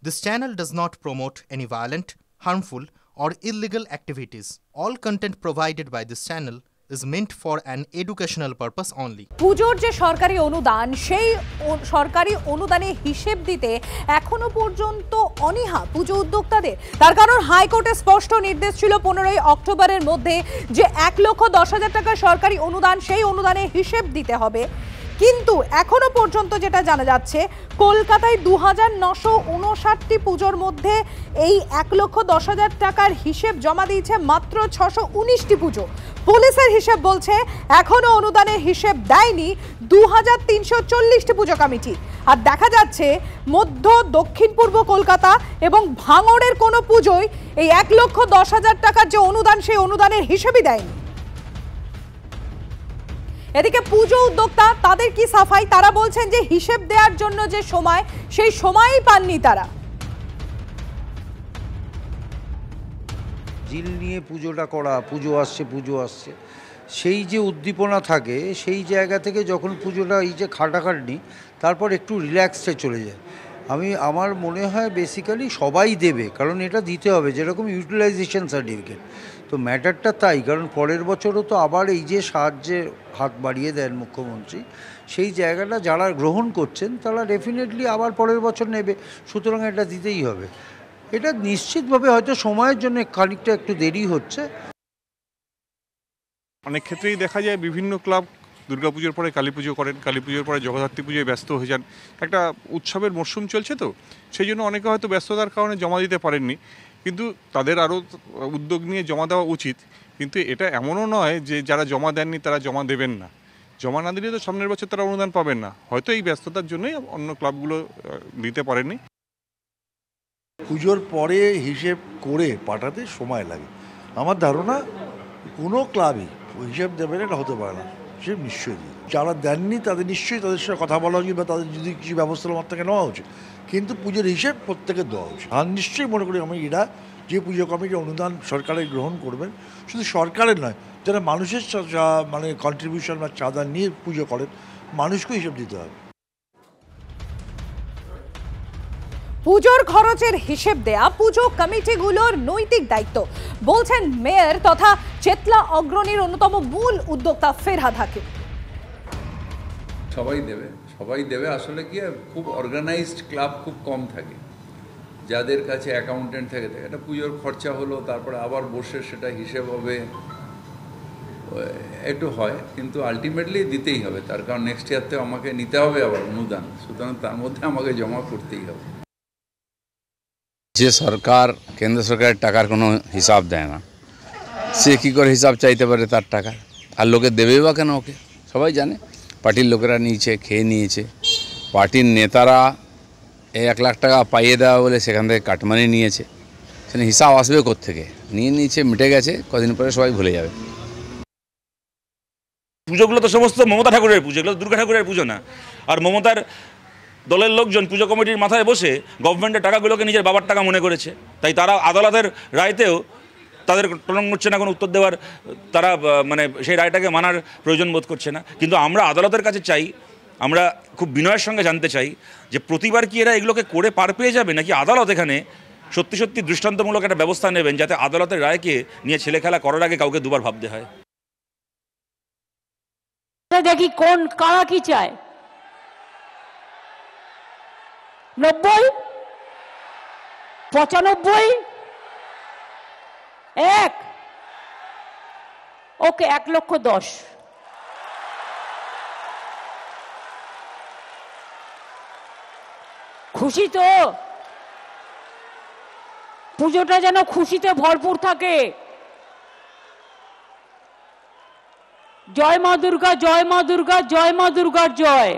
This channel does not promote any violent, harmful, or illegal activities. All content provided by this channel is meant for an educational purpose only. পুজোর যে সরকারি অনুদান সেই সরকারি অনুদানের হিসেব দিতে এখনো পর্যন্ত অনীহা পুজো উদ্যোক্তাদের। তার কারণ হাইকোর্টে স্পষ্ট নির্দেশ ছিল 15ই অক্টোবরের মধ্যে যে 1,10,000 টাকা সরকারি অনুদান সেই অনুদানের হিসেব দিতে হবে। কিন্তু এখনো পর্যন্ত যেটা জানা যাচ্ছে কলকাতায় 2959টি পুজোর মধ্যে এই 1,10,000 টাকার হিসেব জমা দিয়েছে মাত্র 619টি পুজো। পুলিশের হিসেব বলছে এখনো অনুদানের হিসেব দেয়নি 2340টি পুজো কমিটি। আর দেখা যাচ্ছে মধ্য দক্ষিণ পূর্ব কলকাতা এবং ভাঙড়ের কোনো পুজোয় এই 1,10,000 টাকার যে অনুদান সেই অনুদানের হিসেবই দেয়নি। এদিকে পুজো উদ্যোক্তা তাদের কি সাফাই, তারা বলছেন যে হিসেব দেওয়ার জন্য যে সময় সেই সময়ই পাননি তারা। জিল নিয়ে পুজোটা করা, পুজো আসছে সেই যে উদ্দীপনা থাকে সেই জায়গা থেকে যখন পুজোটা এই যে খাটাখাটনি তারপর একটু রিল্যাক্সে চলে যায়। আমার মনে হয় বেসিক্যালি সবাই দেবে, কারণ এটা দিতে হবে, যেরকম ইউটিলাইজেশন সার্টিফিকেট। তো ম্যাটারটা তাই, কারণ পরের বছরও তো আবার এই যে সাহায্যের হাত বাড়িয়ে দেন মুখ্যমন্ত্রী, সেই জায়গাটা যারা গ্রহণ করছেন তারা ডেফিনেটলি আবার পরের বছর নেবে, সুতরাং এটা দিতেই হবে। এটা নিশ্চিতভাবে হয়তো সময়ের জন্য খানিকটা একটু দেরি হচ্ছে। অনেক ক্ষেত্রেই দেখা যায় বিভিন্ন ক্লাব দুর্গাপুজোর পরে কালী পুজো করেন, কালী পুজোর পরে জগদ্ধাত্রী পুজোয় ব্যস্ত হয়ে যান। একটা উৎসবের মরশুম চলছে, তো সেই জন্য অনেকে হয়তো ব্যস্ততার কারণে জমা দিতে পারেননি, কিন্তু তাদের আরও উদ্যোগ নিয়ে জমা দেওয়া উচিত। কিন্তু এটা এমনও নয় যে যারা জমা দেননি তারা জমা দেবেন না। জমা না দিলে তো সামনের বছর তারা অনুদান পাবেন না। হয়তো এই ব্যস্ততার জন্যই অন্য ক্লাবগুলো দিতে পারেননি। পুজোর পরে হিসেব করে পাঠাতে সময় লাগে। আমার ধারণা কোনো ক্লাবই হিসেব দেবে না, এটা হতে পারে না। হিসেব নিশ্চয়ই দিই, যারা দেননি তাদের নিশ্চয়ই তাদের সঙ্গে কথা বলা উচিত বা তাদের যদি কিছু ব্যবস্থা আমার থেকে নেওয়া উচিত, কিন্তু পুজোর হিসেব প্রত্যেকে দেওয়া উচিত। আর নিশ্চয়ই মনে করি আমি এরা যে পুজো কমিটি অনুদান সরকারের গ্রহণ করবেন, শুধু সরকারের নয়, যারা মানুষের মানে কন্ট্রিবিউশন বা চাঁদা নিয়ে পুজো করেন, মানুষকেও হিসেব দিতে হবে। পুজোর খরচের হিসেব দেয়া পুজো কমিটিগুলোর নৈতিক দায়িত্ব বলছেন মেয়র তথা চেতলা অগ্রণীর অন্যতম মূল উদ্যোক্তা ফেরহাদ হাকিম। সবাই দেবে। আসলে কি খুব অর্গানাইজড ক্লাব খুব কম থাকে, যাদের কাছে অ্যাকাউন্টেন্ট থাকে। এটা পুজোর খরচা হলো, তারপরে আবার বসে সেটা হিসেব হবে, একটু হয়, কিন্তু আলটিমেটলি দিতেই হবে। তার কারণ নেক্সট ইয়ারতে আমাকে নিতে হবে আবার অনুদান, সুতরাং তার মধ্যে আমাকে জমা করতেই হবে। যে সরকার কেন্দ্র সরকারের টাকার কোনো হিসাব দেয় না, সে কী করে হিসাব চাইতে পারে তার টাকা? আর লোকে দেবেই বা কেন ওকে? সবাই জানে পার্টির লোকেরা নিয়েছে, খেয়ে নিয়েছে। পার্টির নেতারা 1 লাখ টাকা পাইয়ে দেওয়া বলে সেখান থেকে কাটমানি নিয়েছে। সেখানে হিসাব আসবে কোত্থেকে? নিয়েছে, মিটে গেছে, কদিন পরে সবাই ভুলে যাবে। পুজোগুলো তো সমস্ত মমতা ঠাকুরের পুজো, এগুলো দুর্গা ঠাকুরের পুজো না। আর মমতার দলের লোকজন পুজো কমিটির মাথায় বসে গভর্নমেন্টের টাকাগুলোকে নিজের বাবার টাকা মনে করেছে, তাই তারা আদালতের রায়তেও তাদের টনক নড়ছে না কোনো উত্তর দেওয়ার, তারা মানে সেই রায়টাকে মানার প্রয়োজন বোধ করছে না। কিন্তু আমরা আদালতের কাছে চাই, আমরা খুব বিনয়ের সঙ্গে জানতে চাই যে প্রতিবার কি এরা এগুলোকে করে পার পেয়ে যাবে, নাকি আদালত এখানে সত্যি সত্যি দৃষ্টান্তমূলক একটা ব্যবস্থা নেবেন, যাতে আদালতের রায়কে নিয়ে ছেলে খেলা করার আগে কাউকে দুবার ভাবতে হয়। দেখি কোন কারা কি চায়। 90, 95, 1, ওকে 1,10,000। খুশি তো? পুজোটা যেন খুশিতে ভরপুর থাকে। জয় মা দুর্গা, জয় মা দুর্গা, জয় মা দুর্গার জয়।